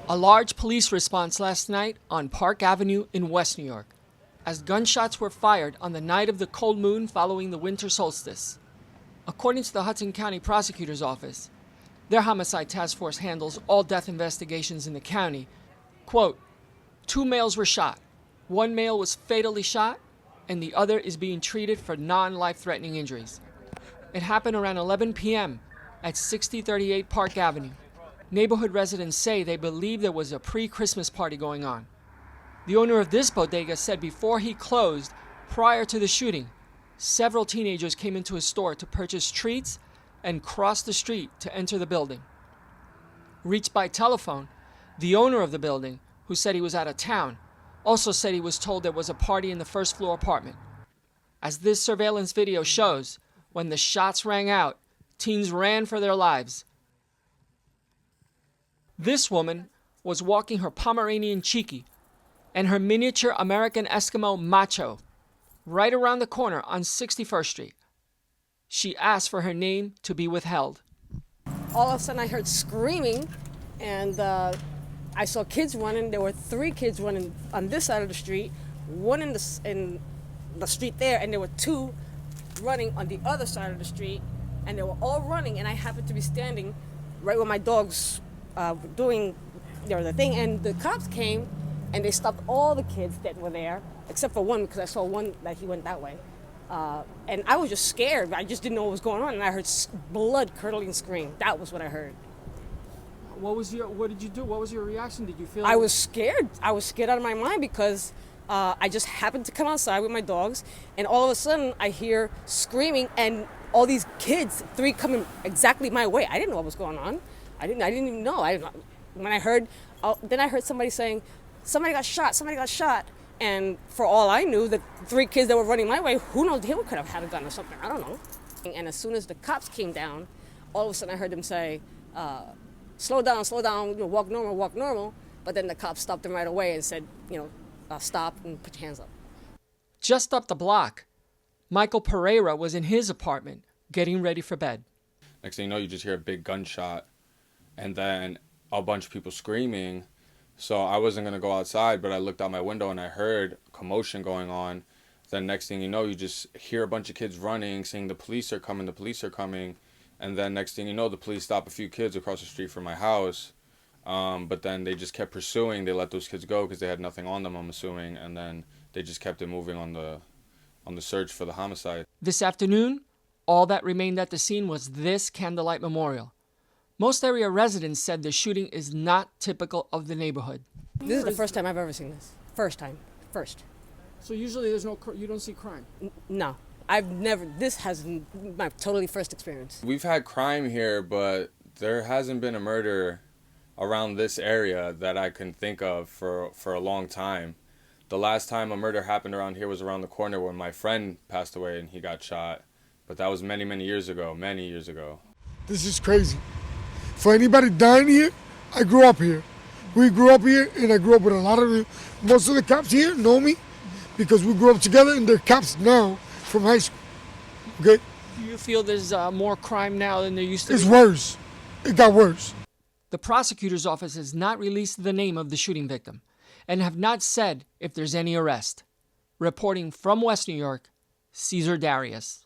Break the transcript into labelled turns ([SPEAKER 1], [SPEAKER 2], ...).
[SPEAKER 1] A large police response last night on Park Avenue in West New York, as gunshots were fired on the night of the cold moon following the winter solstice. According to the Hudson County Prosecutor's Office, their homicide task force handles all death investigations in the county. Quote, 2 males were shot. 1 male was fatally shot, and the other is being treated for non-life-threatening injuries. It happened around 11 p.m. at 6038 Park Avenue. Neighborhood residents say they believe there was a pre-Christmas party going on. The owner of this bodega said before he closed, prior to the shooting, several teenagers came into his store to purchase treats and crossed the street to enter the building. Reached by telephone, the owner of the building, who said he was out of town, also said he was told there was a party in the first floor apartment. As this surveillance video shows, when the shots rang out, teens ran for their lives. This woman was walking her Pomeranian Cheeky and her miniature American Eskimo Macho right around the corner on 61st Street. She asked for her name to be withheld.
[SPEAKER 2] All of a sudden I heard screaming, and I saw kids running. There were 3 kids running on this side of the street, one in the street there, and there were 2 running on the other side of the street, and they were all running, and I happened to be standing right where my dogs doing the thing, and the cops came, and they stopped all the kids that were there, except for one, because I saw one that he went that way. And I was just scared. I just didn't know what was going on, and I heard blood-curdling scream. That was what I heard.
[SPEAKER 1] What did you do? What was your reaction? Did you feel?
[SPEAKER 2] I was scared. I was scared out of my mind because I just happened to come outside with my dogs, and all of a sudden I hear screaming, and all these kids, 3 coming exactly my way. I didn't know what was going on. I didn't even know. When I heard, then I heard somebody saying, somebody got shot. And for all I knew, the 3 kids that were running my way, who knows, they could have had a gun or something. I don't know. And as soon as the cops came down, all of a sudden I heard them say, slow down, walk normal. But then the cops stopped them right away and said, stop and put your hands up.
[SPEAKER 1] Just up the block, Michael Pereira was in his apartment getting ready for bed.
[SPEAKER 3] Next thing you know, you just hear a big gunshot and then a bunch of people screaming. So I wasn't going to go outside, but I looked out my window and I heard commotion going on. Then next thing you know, you just hear a bunch of kids running, saying the police are coming. And then next thing you know, the police stop a few kids across the street from my house. But then they just kept pursuing. They let those kids go because they had nothing on them, I'm assuming. And then they just kept it moving on the search for the homicide.
[SPEAKER 1] This afternoon, all that remained at the scene was this candlelight memorial. Most area residents said the shooting is not typical of the neighborhood.
[SPEAKER 2] This is the first time I've ever seen this. First.
[SPEAKER 1] So usually you don't see crime?
[SPEAKER 2] No. This has my totally first experience.
[SPEAKER 3] We've had crime here, but there hasn't been a murder around this area that I can think of for a long time. The last time a murder happened around here was around the corner when my friend passed away and he got shot. But that was many years ago.
[SPEAKER 4] This is crazy. For anybody dying here, I grew up here. We grew up here, and I grew up with most of the cops here know me because we grew up together, and they're cops now from high school. Okay?
[SPEAKER 1] Do you feel there's more crime now than there used to be?
[SPEAKER 4] It's worse. It got worse.
[SPEAKER 1] The prosecutor's office has not released the name of the shooting victim and have not said if there's any arrest. Reporting from West New York, Cesar Darius.